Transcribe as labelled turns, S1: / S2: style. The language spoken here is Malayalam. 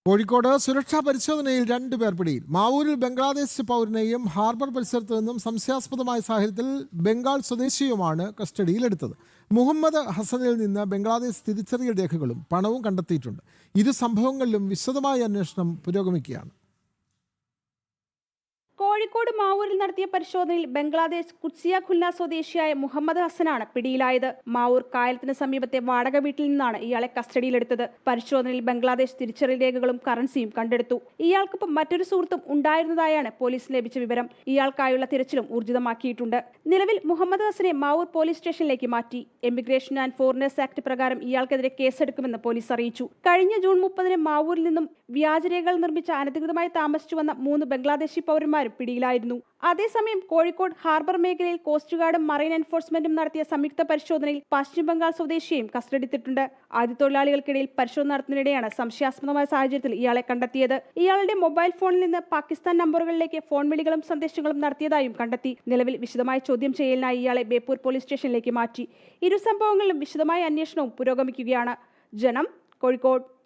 S1: കോഴിക്കോട് സുരക്ഷാ പരിശോധനയിൽ 2 പേർ പിടിയിൽ. മാവൂരിൽ ബംഗ്ലാദേശ് പൗരനെയും ഹാർബർ പരിസരത്ത് നിന്നും സംശയാസ്പദമായ സാഹചര്യത്തിൽ ബംഗാൾ സ്വദേശിയുമാണ് കസ്റ്റഡിയിലെടുത്തത്. മുഹമ്മദ് ഹസനിൽ നിന്ന് ബംഗ്ലാദേശ് തിരിച്ചറിയൽ രേഖകളും പണവും കണ്ടെത്തിയിട്ടുണ്ട്. ഇരു സംഭവങ്ങളിലും വിശദമായ അന്വേഷണം പുരോഗമിക്കുകയാണ്.
S2: കോഴിക്കോട് മാവൂരിൽ നടത്തിയ പരിശോധനയിൽ ബംഗ്ലാദേശ് കുറ്റ്സിയ ഖുല്ല സ്വദേശിയായ മുഹമ്മദ് ഹസനാണ് പിടിയിലായത്. മാവൂർ കായലത്തിന് സമീപത്തെ വാടക വീട്ടിൽ നിന്നാണ് ഇയാളെ കസ്റ്റഡിയിലെടുത്തത്. പരിശോധനയിൽ ബംഗ്ലാദേശ് തിരിച്ചറിയൽ രേഖകളും കറൻസിയും കണ്ടെടുത്തു. ഇയാൾക്കൊപ്പം മറ്റൊരു സുഹൃത്തും ഉണ്ടായിരുന്നതായാണ് പോലീസിന് ലഭിച്ച വിവരം. ഇയാൾക്കായുള്ള തിരച്ചിലും ഊർജിതമാക്കിയിട്ടുണ്ട്. നിലവിൽ മുഹമ്മദ് ഹസനെ മാവൂർ പോലീസ് സ്റ്റേഷനിലേക്ക് മാറ്റി. എമിഗ്രേഷൻ ആൻഡ് ഫോറിനേഴ്സ് ആക്ട് പ്രകാരം ഇയാൾക്കെതിരെ കേസെടുക്കുമെന്ന് പോലീസ് അറിയിച്ചു. കഴിഞ്ഞ ജൂൺ 30 മാവൂരിൽ നിന്നും വ്യാജരേഖകൾ നിർമ്മിച്ച അനധികൃതമായി താമസിച്ചു വന്ന 3 ബംഗ്ലാദേശി പൗരന്മാരും പിടിയിലായിരുന്നു. അതേസമയം കോഴിക്കോട് ഹാർബർ മേഖലയിൽ കോസ്റ്റ് ഗാർഡും മറൈൻ എൻഫോഴ്സ്മെന്റും നടത്തിയ സംയുക്ത പരിശോധനയിൽ പശ്ചിമ ബംഗാൾ സ്വദേശിയെയും കസ്റ്റഡിയിലെടുത്തിട്ടുണ്ട്. ആദ്യതൊഴിലാളികൾക്കിടയിൽ പരിശോധന നടത്തുന്നതിനിടെയാണ് സംശയാസ്പദമായ സാഹചര്യത്തിൽ ഇയാളെ കണ്ടെത്തിയത്. ഇയാളുടെ മൊബൈൽ ഫോണിൽ നിന്ന് പാകിസ്ഥാൻ നമ്പറുകളിലേക്ക് ഫോൺ വിളികളും സന്ദേശങ്ങളും നടത്തിയതായും കണ്ടെത്തി. നിലവിൽ വിശദമായ ചോദ്യം ചെയ്യലിനായി ഇയാളെ ബേപ്പൂർ പോലീസ് സ്റ്റേഷനിലേക്ക് മാറ്റി. ഇരു സംഭവങ്ങളിലും വിശദമായ അന്വേഷണവും പുരോഗമിക്കുകയാണ്. ജനം, കോഴിക്കോട്.